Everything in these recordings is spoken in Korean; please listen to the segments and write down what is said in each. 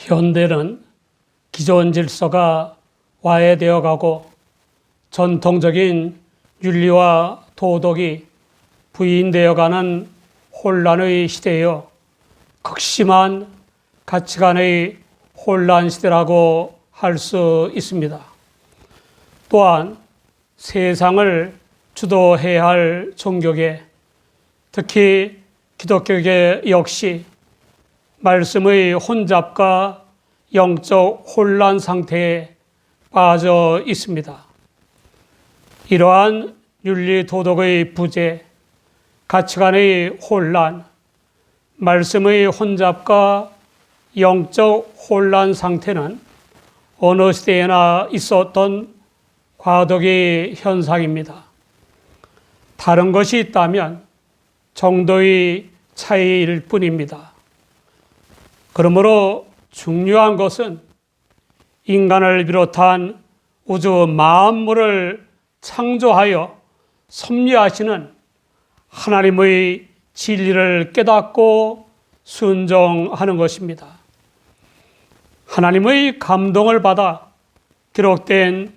현대는 기존 질서가 와해되어 가고 전통적인 윤리와 도덕이 부인되어 가는 혼란의 시대여 극심한 가치관의 혼란 시대라고 할 수 있습니다. 또한 세상을 주도해야 할 종교계, 특히 기독교계 역시 말씀의 혼잡과 영적 혼란 상태에 빠져 있습니다. 이러한 윤리 도덕의 부재, 가치관의 혼란, 말씀의 혼잡과 영적 혼란 상태는 어느 시대에나 있었던 과도기 현상입니다. 다른 것이 있다면 정도의 차이일 뿐입니다. 그러므로 중요한 것은 인간을 비롯한 우주 만물을 창조하여 섭리하시는 하나님의 진리를 깨닫고 순종하는 것입니다. 하나님의 감동을 받아 기록된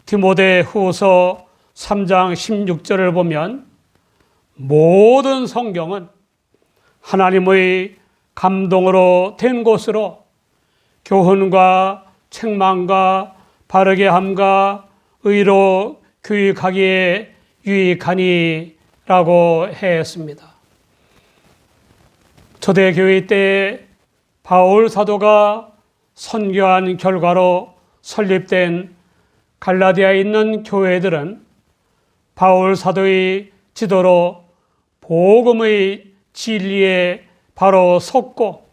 디모데후서 3장 16절을 보면 모든 성경은 하나님의 감동으로 된 것으로 교훈과 책망과 바르게 함과 의로 교육하기에 유익하니라고 했습니다. 초대교회 때 바울 사도가 선교한 결과로 설립된 갈라디아에 있는 교회들은 바울 사도의 지도로 복음의 진리에 바로 섰고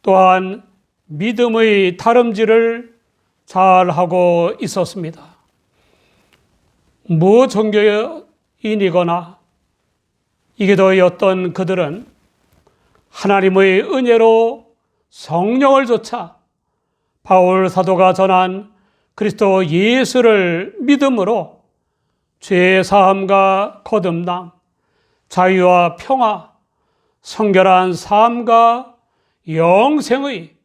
또한 믿음의 다름질을 잘하고 있었습니다. 무종교인이거나 이교도였던 그들은 하나님의 은혜로 성령을 좇아 바울 사도가 전한 그리스도 예수를 믿음으로 죄 사함과 거듭남, 자유와 평화, 성결한 삶과 영생의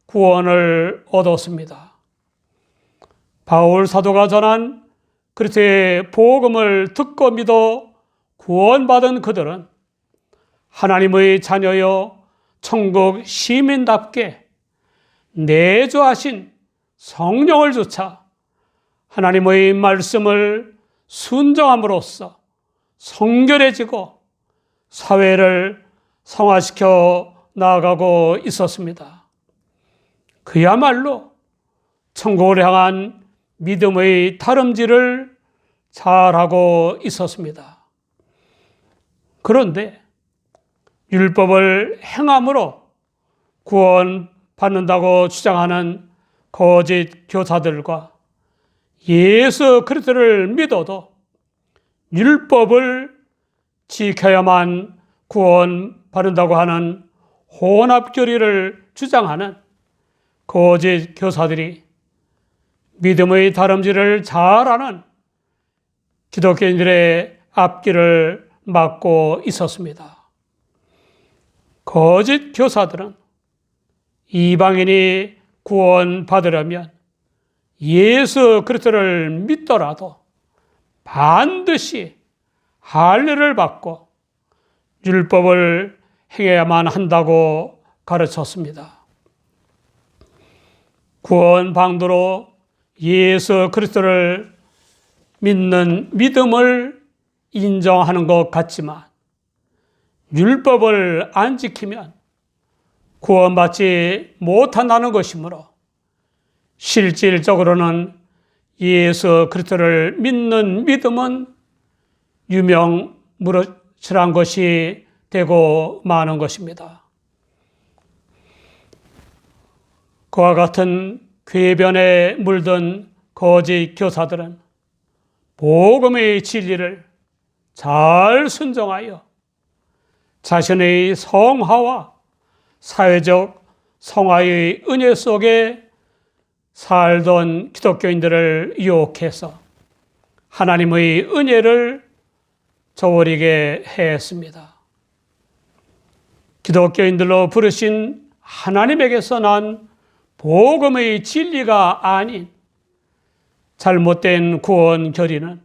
구원을 얻었습니다. 바울 사도가 전한 그리스도의 복음을 듣고 믿어 구원받은 그들은 하나님의 자녀여 천국 시민답게 내주하신 성령을 좇아 하나님의 말씀을 순종함으로써 성결해지고 사회를 성화시켜 나아가고 있었습니다. 그야말로 천국을 향한 믿음의 다름질을 잘하고 있었습니다. 그런데 율법을 행함으로 구원받는다고 주장하는 거짓 교사들과 예수 그리스도를 믿어도 율법을 지켜야만 구원받는다고 하는 혼합교리를 주장하는 거짓 교사들이 믿음의 다름질을 잘하는 기독교인들의 앞길을 막고 있었습니다. 거짓 교사들은 이방인이 구원받으려면 예수 그리스도를 믿더라도 반드시 할례를 받고 율법을 행해야만 한다고 가르쳤습니다. 구원 방도로 예수 그리스도를 믿는 믿음을 인정하는 것 같지만 율법을 안 지키면 구원받지 못한다는 것이므로 실질적으로는 예수 그리스도를 믿는 믿음은 유명무실한 것이 되고 마는 것입니다. 그와 같은 궤변에 물든 거짓 교사들은 복음의 진리를 잘 순종하여 자신의 성화와 사회적 성화의 은혜 속에 살던 기독교인들을 유혹해서 하나님의 은혜를 저버리게 했습니다. 기독교인들로 부르신 하나님에게서 난 복음의 진리가 아닌 잘못된 구원 교리는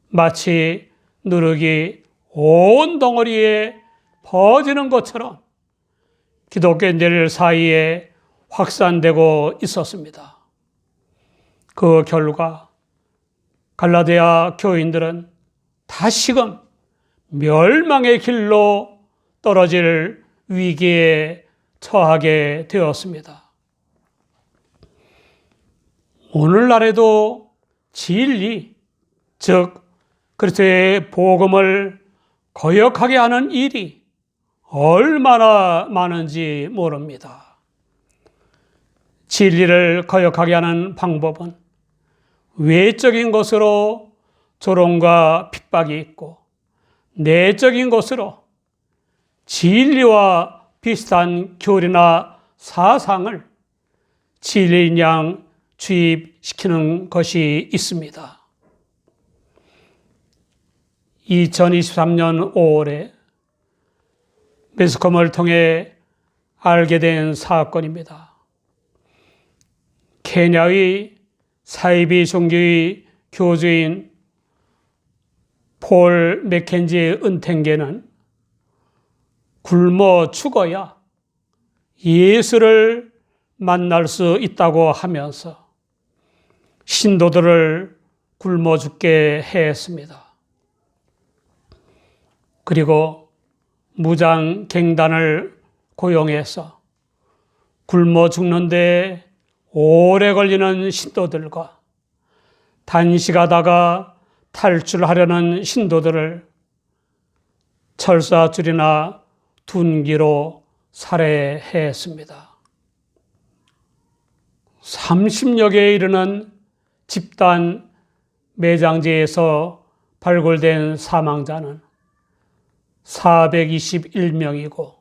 마치 누룩이 온 덩어리에 퍼지는 것처럼 기독교인들 사이에 확산되고 있었습니다. 그 결과 갈라디아 교인들은 다시금 멸망의 길로 떨어질 위기에 처하게 되었습니다. 오늘날에도 진리, 즉 그리스도의 복음을 거역하게 하는 일이 얼마나 많은지 모릅니다. 진리를 거역하게 하는 방법은 외적인 것으로 조롱과 핍박이 있고, 내적인 것으로 진리와 비슷한 교리나 사상을 진리인 양 주입시키는 것이 있습니다. 2023년 5월에 매스컴을 통해 알게 된 사건입니다. 케냐의 사이비 종교의 교주인 폴 맥켄지의 은퇴계는 굶어 죽어야 예수를 만날 수 있다고 하면서 신도들을 굶어 죽게 했습니다. 그리고 무장 갱단을 고용해서 굶어 죽는데 오래 걸리는 신도들과 단식하다가 탈출하려는 신도들을 철사줄이나 둔기로 살해했습니다. 30여 개에 이르는 집단 매장지에서 발굴된 사망자는 421명이고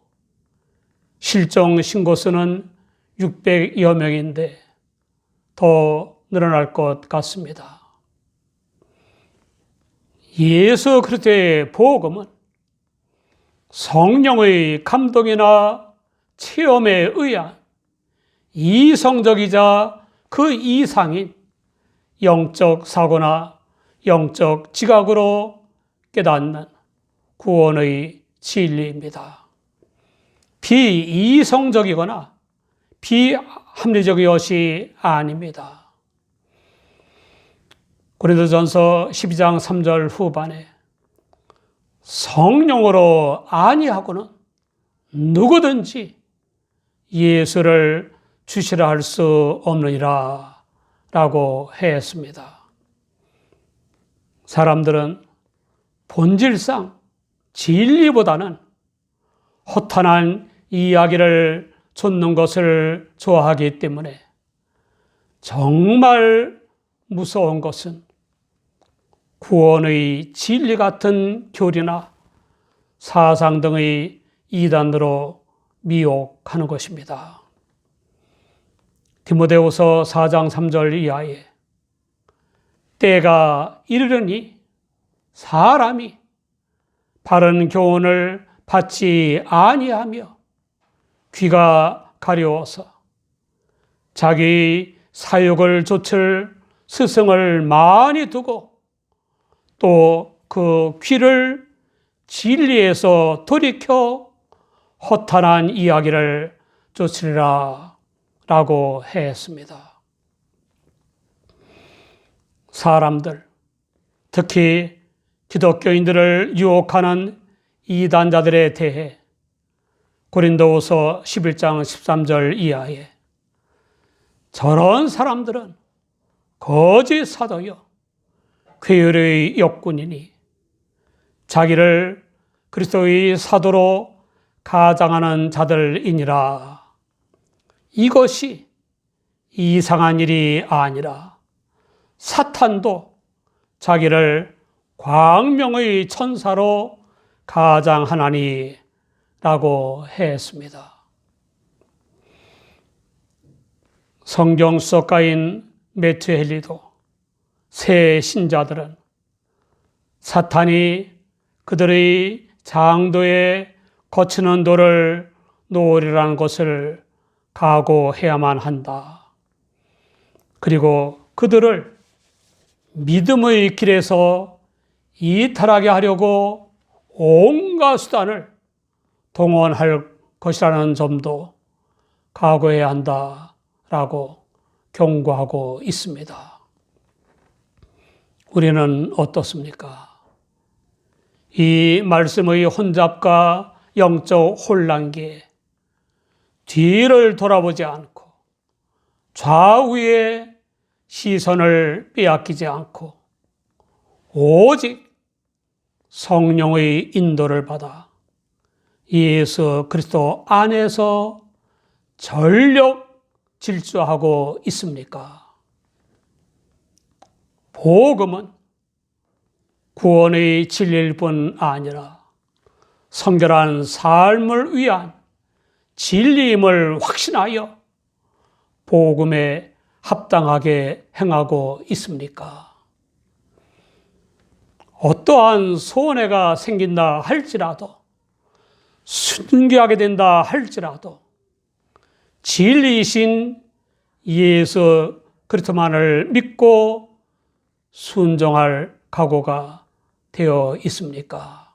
실종 신고수는 600여 명인데 더 늘어날 것 같습니다. 예수 그리스도의 복음은 성령의 감동이나 체험에 의한 이성적이자 그 이상인 영적 사고나 영적 지각으로 깨닫는 구원의 진리입니다. 비이성적이거나 비합리적인 것이 아닙니다. 고린도전서 12장 3절 후반에 성령으로 아니하고는 누구든지 예수를 주시라 할 수 없느니라 라고 했습니다. 사람들은 본질상 진리보다는 허탄한 이야기를 좇는 것을 좋아하기 때문에 정말 무서운 것은 구원의 진리 같은 교리나 사상 등의 이단으로 미혹하는 것입니다. 디모데후서 4장 3절 이하에 때가 이르르니 사람이 바른 교훈을 받지 아니하며 귀가 가려워서 자기 사욕을 좇을 스승을 많이 두고 또 그 귀를 진리에서 돌이켜 허탄한 이야기를 쫓으리라 라고 했습니다. 사람들, 특히 기독교인들을 유혹하는 이단자들에 대해 고린도후서 11장 13절 이하에 저런 사람들은 거짓 사도요 괴율의 역군이니 자기를 그리스도의 사도로 가장하는 자들이니라. 이것이 이상한 일이 아니라 사탄도 자기를 광명의 천사로 가장하나니 라고 했습니다. 성경 수석가인 매튜 헨리도 새 신자들은 사탄이 그들의 장도에 거치는 돌을 놓으리라는 것을 각오해야만 한다. 그리고 그들을 믿음의 길에서 이탈하게 하려고 온갖 수단을 동원할 것이라는 점도 각오해야 한다라고 경고하고 있습니다. 우리는 어떻습니까? 이 말씀의 혼잡과 영적 혼란기에 뒤를 돌아보지 않고 좌우의 시선을 빼앗기지 않고 오직 성령의 인도를 받아 예수 그리스도 안에서 전력 질주하고 있습니까? 복음은 구원의 진리일 뿐 아니라 성결한 삶을 위한 진리임을 확신하여 복음에 합당하게 행하고 있습니까? 어떠한 손해가 생긴다 할지라도, 순교하게 된다 할지라도 진리이신 예수 그리스도만을 믿고 순종할 각오가 되어 있습니까?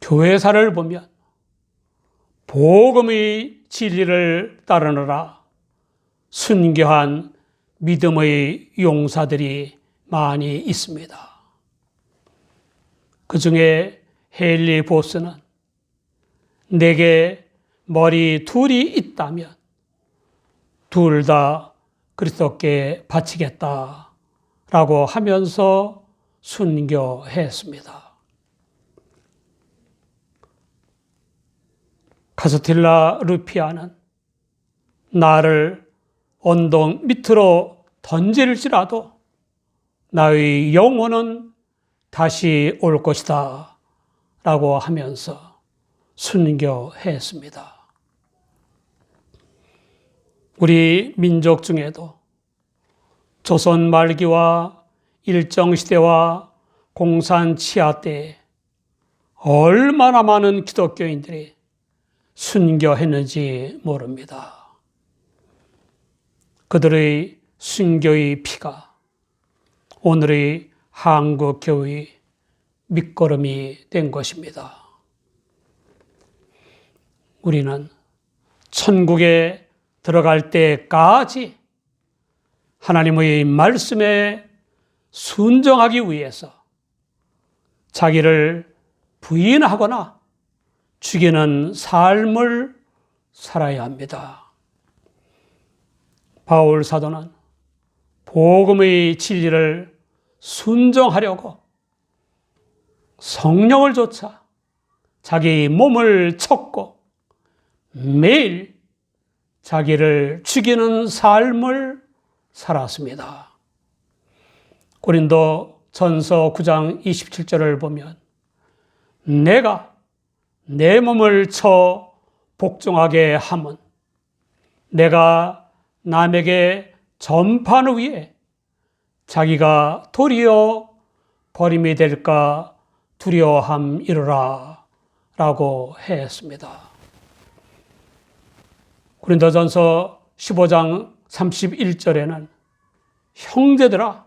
교회사를 보면 복음의 진리를 따르느라 순교한 믿음의 용사들이 많이 있습니다. 그 중에 헨리 보스는 내게 머리 둘이 있다면 둘 다 그리스도께 바치겠다라고 하면서 순교했습니다. 카스틸라 루피아는 나를 언덕 밑으로 던질지라도 나의 영혼은 다시 올 것이다 라고 하면서 순교했습니다. 우리 민족 중에도 조선 말기와 일정시대와 공산치하 때에 얼마나 많은 기독교인들이 순교했는지 모릅니다. 그들의 순교의 피가 오늘의 한국 교회의 밑거름이 된 것입니다. 우리는 천국에 들어갈 때까지 하나님의 말씀에 순종하기 위해서 자기를 부인하거나 죽이는 삶을 살아야 합니다. 바울 사도는 복음의 진리를 순종하려고 성령을 좇아 자기 몸을 쳤고 매일 자기를 죽이는 삶을 살았습니다. 고린도 전서 9장 27절을 보면 내가 내 몸을 쳐 복종하게 함은 내가 남에게 전파하는 위에 자기가 도리어 버림이 될까 두려워함이로라 라고 했습니다. 고린도전서 15장 31절에는 형제들아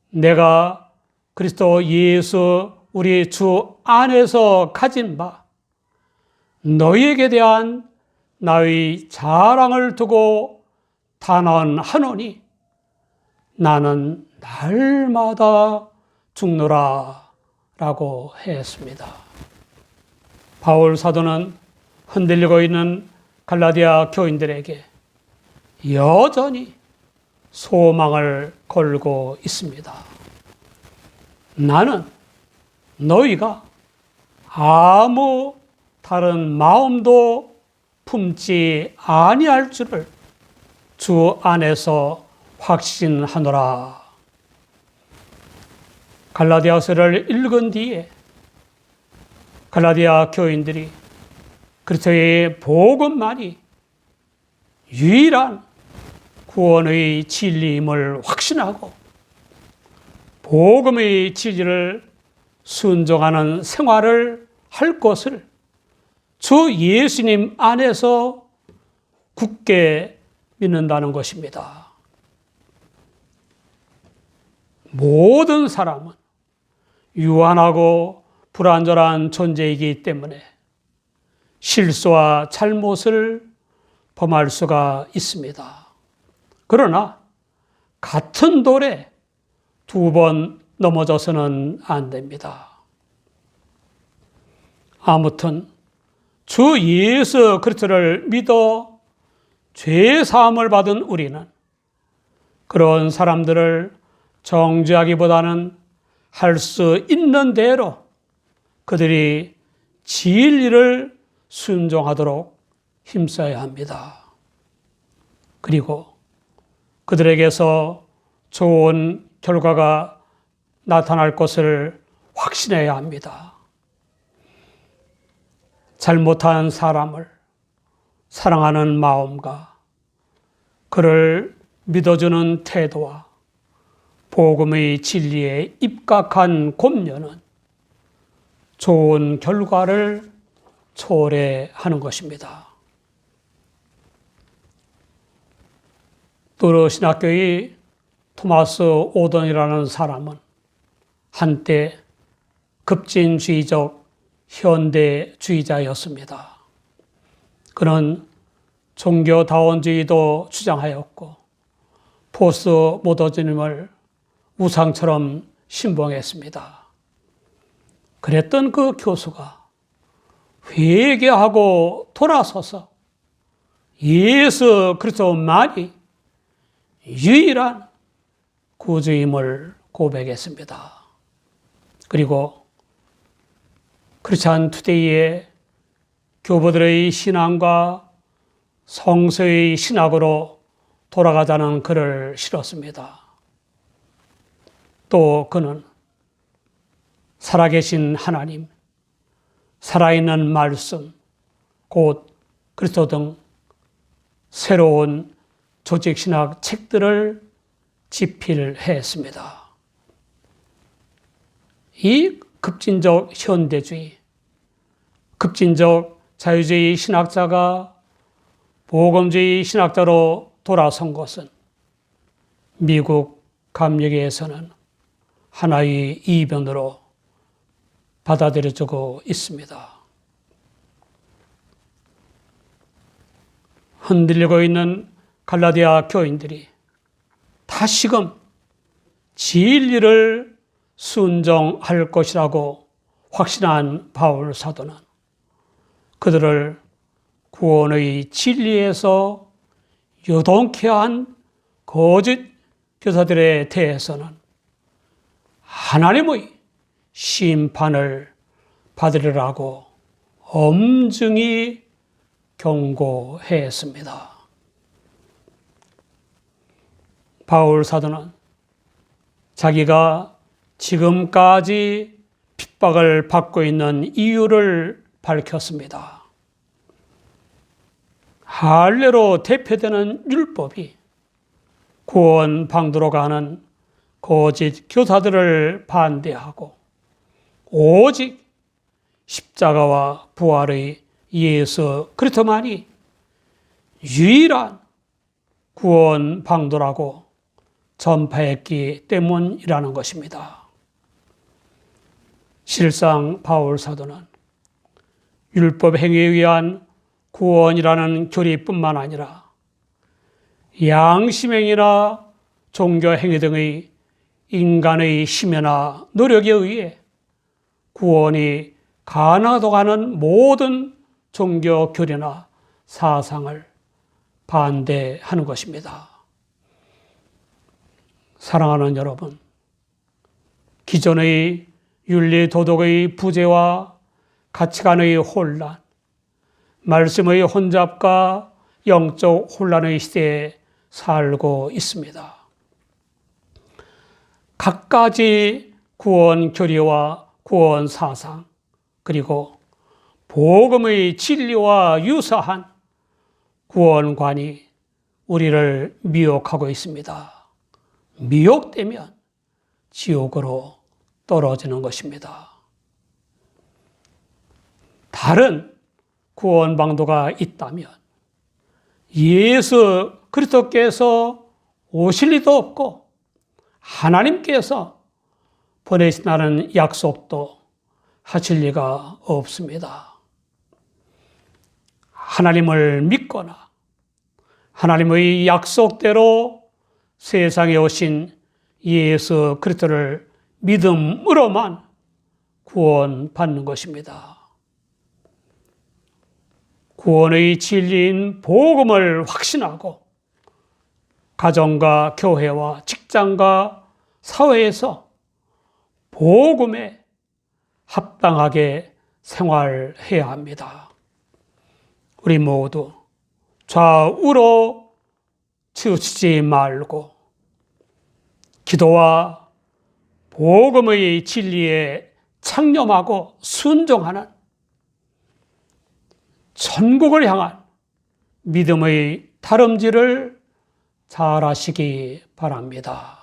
내가 그리스도 예수 우리 주 안에서 가진 바 너희에게 대한 나의 자랑을 두고 단언하노니 나는 날마다 죽노라 라고 했습니다. 바울 사도는 흔들리고 있는 갈라디아 교인들에게 여전히 소망을 걸고 있습니다. 나는 너희가 아무 다른 마음도 품지 아니할 줄을 주 안에서 확신하노라. 갈라디아서를 읽은 뒤에 갈라디아 교인들이 그리스도의 복음만이 유일한 구원의 진리임을 확신하고 복음의 진리를 순종하는 생활을 할 것을 주 예수님 안에서 굳게 믿는다는 것입니다. 모든 사람은 유한하고 불완전한 존재이기 때문에 실수와 잘못을 범할 수가 있습니다. 그러나 같은 돌에 두 번 넘어져서는 안 됩니다. 아무튼 주 예수 그리스도를 믿어 죄 사함을 받은 우리는 그런 사람들을 정죄하기보다는 할 수 있는 대로 그들이 진리를 순종하도록 힘써야 합니다. 그리고 그들에게서 좋은 결과가 나타날 것을 확신해야 합니다. 잘못한 사람을 사랑하는 마음과 그를 믿어주는 태도와 복음의 진리에 입각한 곰녀는 좋은 결과를 초래하는 것입니다. 또르 신학교의 토마스 오던이라는 사람은 한때 급진주의적 현대주의자였습니다. 그는 종교다원주의도 주장하였고 포스트 모더니즘을 우상처럼 신봉했습니다. 그랬던 그 교수가 회개하고 돌아서서 예수 그리스도만이 유일한 구주임을 고백했습니다. 그리고 크리스찬 투데이의 교부들의 신앙과 성서의 신학으로 돌아가자는 글을 실었습니다. 또 그는 살아계신 하나님, 살아있는 말씀, 곧 그리스도 등 새로운 조직신학 책들을 집필했습니다. 이 급진적 현대주의, 급진적 자유주의 신학자가 복음주의 신학자로 돌아선 것은 미국 감리교에서는 하나의 이변으로 받아들여지고 있습니다. 흔들리고 있는 갈라디아 교인들이 다시금 진리를 순종할 것이라고 확신한 바울 사도는 그들을 구원의 진리에서 요동케 한 거짓 교사들에 대해서는 하나님의 심판을 받으리라고 엄중히 경고했습니다. 바울 사도는 자기가 지금까지 핍박을 받고 있는 이유를 밝혔습니다. 할례로 대표되는 율법이 구원 방도로 가는 거짓 교사들을 반대하고 오직 십자가와 부활의 예수 그리스도만이 유일한 구원 방도라고 전파했기 때문이라는 것입니다. 실상 바울 사도는 율법 행위에 의한 구원이라는 교리뿐만 아니라 양심행위나 종교행위 등의 인간의 심연나 노력에 의해 구원이 가능하다고 하는 모든 종교 교리나 사상을 반대하는 것입니다. 사랑하는 여러분, 기존의 윤리 도덕의 부재와 가치관의 혼란, 말씀의 혼잡과 영적 혼란의 시대에 살고 있습니다. 갖가지 구원 교리와 구원 사상, 그리고 복음의 진리와 유사한 구원관이 우리를 미혹하고 있습니다. 미혹되면 지옥으로 떨어지는 것입니다. 다른 구원 방도가 있다면 예수 그리스도께서 오실 리도 없고 하나님께서 보내신다는 약속도 하실 리가 없습니다. 하나님을 믿거나 하나님의 약속대로 세상에 오신 예수 그리스도를 믿음으로만 구원받는 것입니다. 구원의 진리인 복음을 확신하고 가정과 교회와 직장과 사회에서 복음에 합당하게 생활해야 합니다. 우리 모두 좌우로 치우치지 말고 기도와 복음의 진리에 창념하고 순종하는 천국을 향한 믿음의 다름질을 잘 하시기 바랍니다.